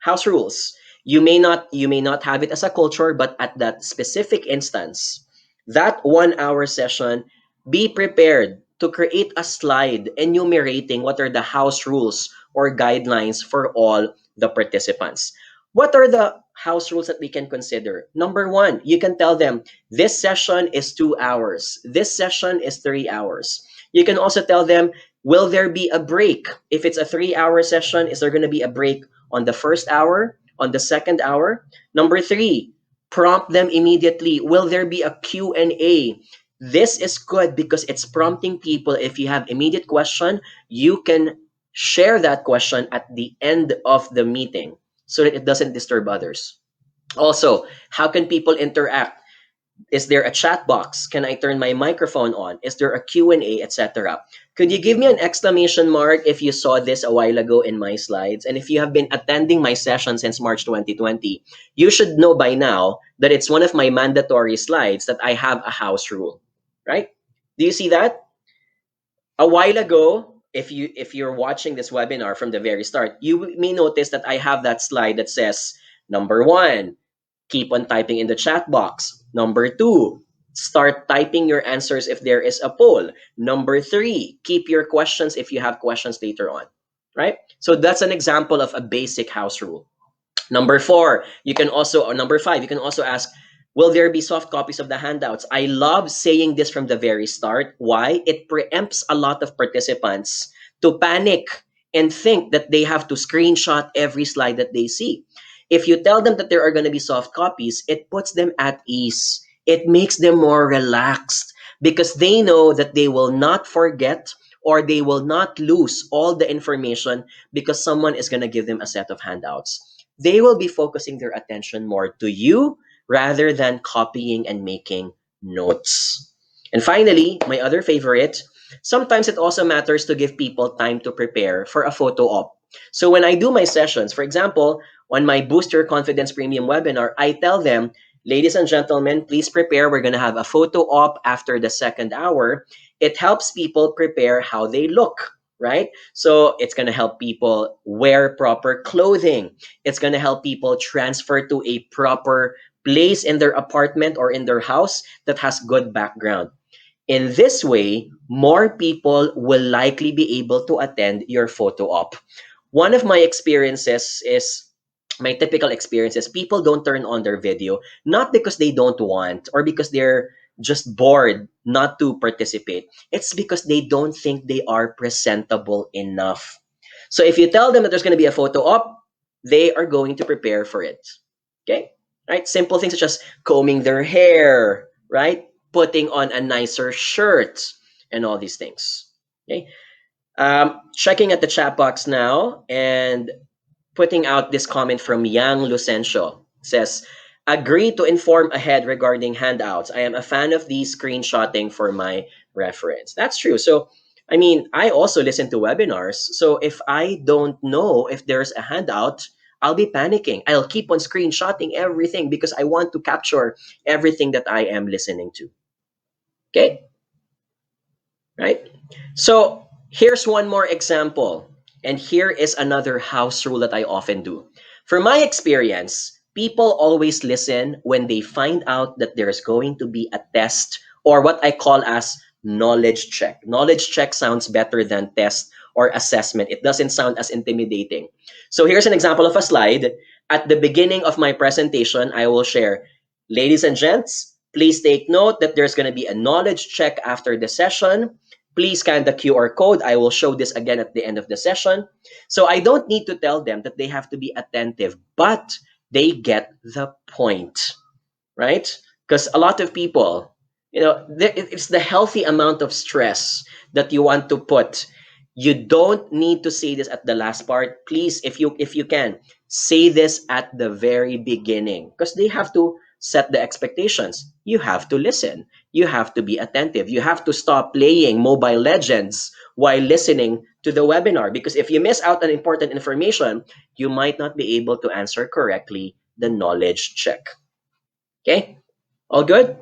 House rules. You may not have it as a culture, but at that specific instance, that 1 hour session, be prepared to create a slide enumerating what are the house rules or guidelines for all the participants. What are the house rules that we can consider? Number one, you can tell them this session is 2 hours, this session is 3 hours. You can also tell them, will there be a break? If it's a 3 hour session, is there going to be a break on the first hour, on the second hour? Number three, prompt them immediately. Will there be a Q&A? This is good because it's prompting people. If you have immediate question, you can share that question at the end of the meeting so that it doesn't disturb others. Also, how can people interact? Is there a chat box? Can I turn my microphone on? Is there a Q&A, etc.? Could you give me an exclamation mark if you saw this a while ago in my slides? And if you have been attending my session since March 2020, you should know by now that it's one of my mandatory slides that I have a house rule, right? Do you see that? A while ago, if you're watching this webinar from the very start, you may notice that I have that slide that says, number one, keep on typing in the chat box. Number two, start typing your answers if there is a poll. Number three, keep your questions if you have questions later on, right? So that's an example of a basic house rule. Number five, you can also ask, will there be soft copies of the handouts? I love saying this from the very start. Why? It preempts a lot of participants to panic and think that they have to screenshot every slide that they see. If you tell them that there are going to be soft copies, it puts them at ease. It makes them more relaxed because they know that they will not forget or they will not lose all the information because someone is going to give them a set of handouts. They will be focusing their attention more to you rather than copying and making notes. And finally, my other favorite, sometimes it also matters to give people time to prepare for a photo op. So when I do my sessions, for example, on my Boost Your Confidence Premium webinar, I tell them, ladies and gentlemen, please prepare. We're going to have a photo op after the second hour. It helps people prepare how they look, right? So it's going to help people wear proper clothing. It's going to help people transfer to a proper place in their apartment or in their house that has good background. In this way, more people will likely be able to attend your photo op. One of my experiences is, my typical experience is, people don't turn on their video, not because they don't want or because they're just bored not to participate. It's because they don't think they are presentable enough. So if you tell them that there's going to be a photo op, they are going to prepare for it. Okay? Right? Simple things such as combing their hair, right? Putting on a nicer shirt and all these things. Okay? Checking at the chat box now and putting out this comment from Yang Lucencio. Says, agree to inform ahead regarding handouts. I am a fan of these screenshotting for my reference. That's true. So, I mean, I also listen to webinars. So if I don't know if there's a handout, I'll be panicking. I'll keep on screenshotting everything because I want to capture everything that I am listening to. Okay? Right? So here's one more example. And here is another house rule that I often do. From my experience, people always listen when they find out that there's going to be a test or what I call as knowledge check. Knowledge check sounds better than test or assessment. It doesn't sound as intimidating. So here's an example of a slide. At the beginning of my presentation, I will share, ladies and gents, please take note that there's going to be a knowledge check after the session. Please scan the QR code. I will show this again at the end of the session. So I don't need to tell them that they have to be attentive, but they get the point, right? Because a lot of people, it's the healthy amount of stress that you want to put. You don't need to say this at the last part. Please, if you can, say this at the very beginning because they have to set the expectations. You have to listen. You have to be attentive. You have to stop playing Mobile Legends while listening to the webinar because if you miss out on important information, you might not be able to answer correctly the knowledge check. Okay? All good?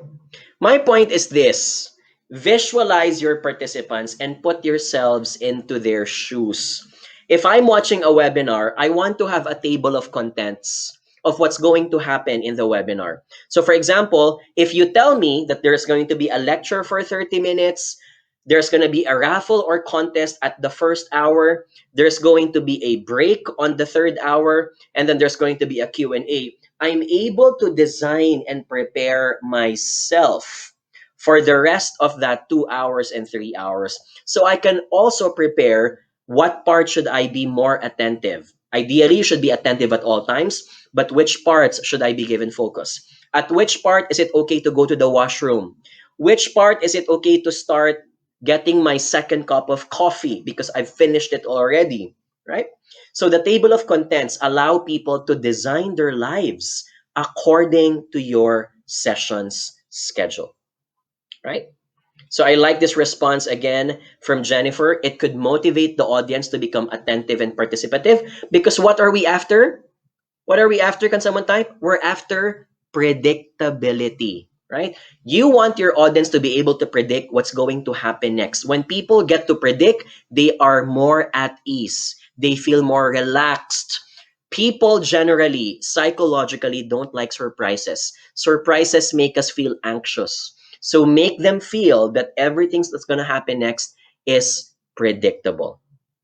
My point is this. Visualize your participants and put yourselves into their shoes. If I'm watching a webinar, I want to have a table of contents of what's going to happen in the webinar. So for example, if you tell me that there's going to be a lecture for 30 minutes, there's going to be a raffle or contest at the first hour, there's going to be a break on the third hour, and then there's going to be a Q&A. I'm able to design and prepare myself for the rest of that 2 hours and 3 hours. So I can also prepare what part should I be more attentive. Ideally, you should be attentive at all times, but which parts should I be given focus? At which part is it okay to go to the washroom? Which part is it okay to start getting my second cup of coffee because I've finished it already, right? So the table of contents allow people to design their lives according to your session's schedule, right? So I like this response again from Jennifer. It could motivate the audience to become attentive and participative because what are we after? What are we after? Can someone type? We're after predictability, right? You want your audience to be able to predict what's going to happen next. When people get to predict, they are more at ease. They feel more relaxed. People generally, psychologically, don't like surprises. Surprises make us feel anxious. So make them feel that everything that's going to happen next is predictable.